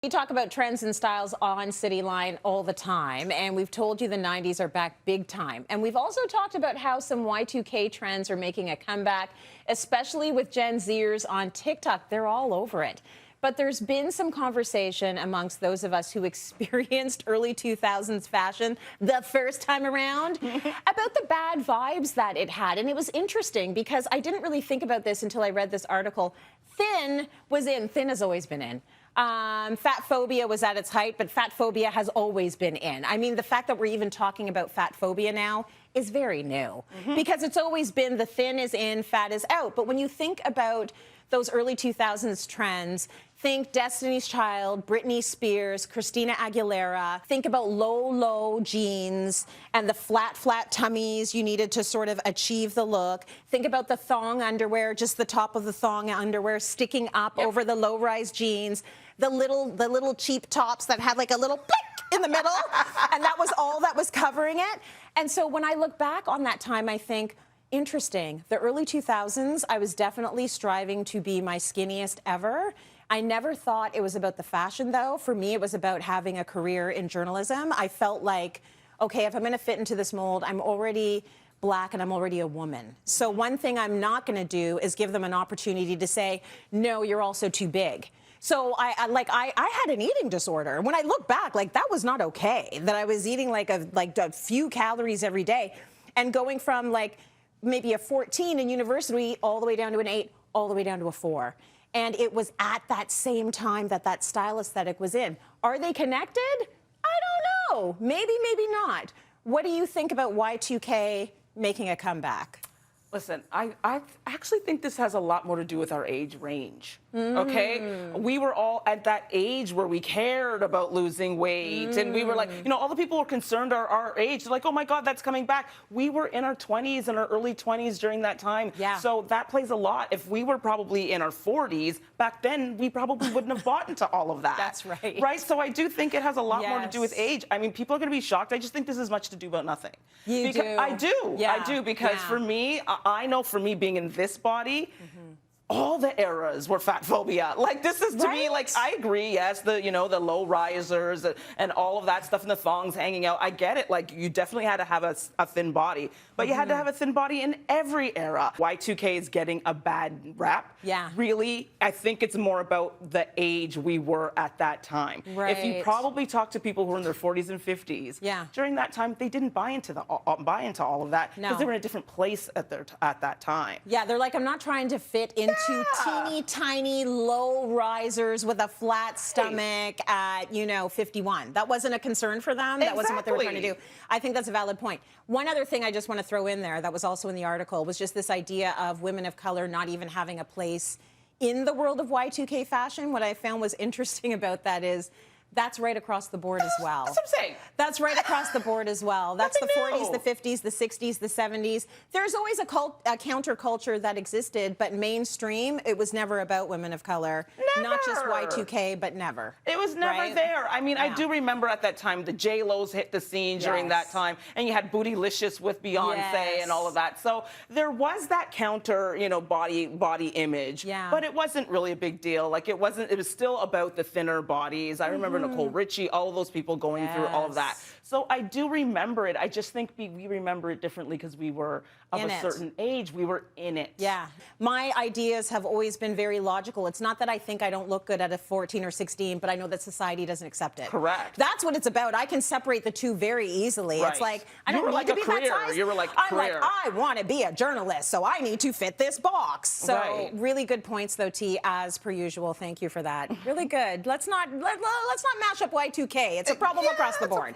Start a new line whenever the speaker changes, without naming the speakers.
We talk about trends and styles on Cityline all the time, and we've told you the 90s are back big time. And we've also talked about how some Y2K trends are making a comeback, especially with Gen Zers on TikTok. They're all over it. But there's been some conversation amongst those of us who experienced early 2000s fashion the first time around about the bad vibes that it had. And it was interesting because I didn't really think about this until I read this article. Thin was in. Thin has always been in. Fatphobia was at its height, but fatphobia has always been in. I mean, the fact that we're even talking about fatphobia now is very new because it's always been the thin is in, fat is out. But when you think about those early 2000s trends, think Destiny's Child, Britney Spears, Christina Aguilera. Think about low jeans and the flat tummies you needed to sort of achieve the look. Think about the thong underwear, just the top of the thong underwear sticking up over the low-rise jeans. The little cheap tops that had like a little blick in the middle, and that was all that was covering it. And so when I look back on that time, I think, interesting. The early 2000s, I was definitely striving to be my skinniest ever. I never thought it was about the fashion, though. For me, it was about having a career in journalism. I felt like, okay, if I'm going to fit into this mold, I'm already Black and I'm already a woman. So one thing I'm not going to do is give them an opportunity to say, no, you're also too big. So I had an eating disorder. When I look back, like that was not okay. That I was eating like a few calories every day, and going from like maybe a 14 in university all the way down to an 8, all the way down to a 4. And it was at that same time that that style aesthetic was in. Are they connected? I don't know. Maybe, maybe not. What do you think about Y2K making a comeback?
Listen, I actually think this has a lot more to do with our age range, okay? We were all at that age where we cared about losing weight, and we were like, you know, all the people were concerned our age. They're like, oh my God, that's coming back. We were in our 20s and our early 20s during that time.
Yeah.
So that plays a lot. If we were probably in our 40s, back then, we probably wouldn't have bought into all of that.
That's right.
Right? So I do think it has a lot more to do with age. I mean, people are going to be shocked. I just think this has much to do about nothing.
You do?
I do.
Yeah.
I do, because for me, I know for me being in this body, all the eras were fatphobia. Like, this is, to me, like, I agree, yes, the low risers and all of that stuff and the thongs hanging out. I get it. Like, you definitely had to have a thin body, but you had to have a thin body in every era. Y2K is getting a bad rap.
Yeah.
Really, I think it's more about the age we were at that time.
Right.
If you probably talk to people who were in their 40s and 50s, during that time, they didn't buy into all of that because they were in a different place at that time.
Yeah, they're like, I'm not trying to fit into teeny tiny low risers with a flat stomach at 51. That wasn't a concern for them. That wasn't what they were trying to do. I think that's a valid point. One other thing I just want to throw in there that was also in the article was just this idea of women of color not even having a place in the world of Y2K fashion. What I found was interesting about that is that's right across the board as well.
That's what I'm saying.
That's right across the board as well. That's the 40s, the 50s, the 60s, the 70s. There's always a counterculture that existed, but mainstream, it was never about women of color.
Never.
Not just Y2K, but never.
It was never there. I mean, I do remember at that time the J-Los hit the scene during that time, and you had Bootylicious with Beyonce and all of that. So there was that counter, body image, but it wasn't really a big deal. Like, it was still about the thinner bodies. I remember Nicole Richie, all of those people going through all of that. So I do remember it. I just think we remember it differently because we were of a certain age. We were in it.
Yeah. My ideas have always been very logical. It's not that I think I don't look good at a 14 or 16, but I know that society doesn't accept it.
Correct.
That's what it's about. I can separate the two very easily.
Right.
It's like, I don't need to be that size.
You were like
I'm like, I want to be a journalist, so I need to fit this box. So really good points, though, T, as per usual. Thank you for that. Really good. Let's not mash up Y2K. It's a problem across the board.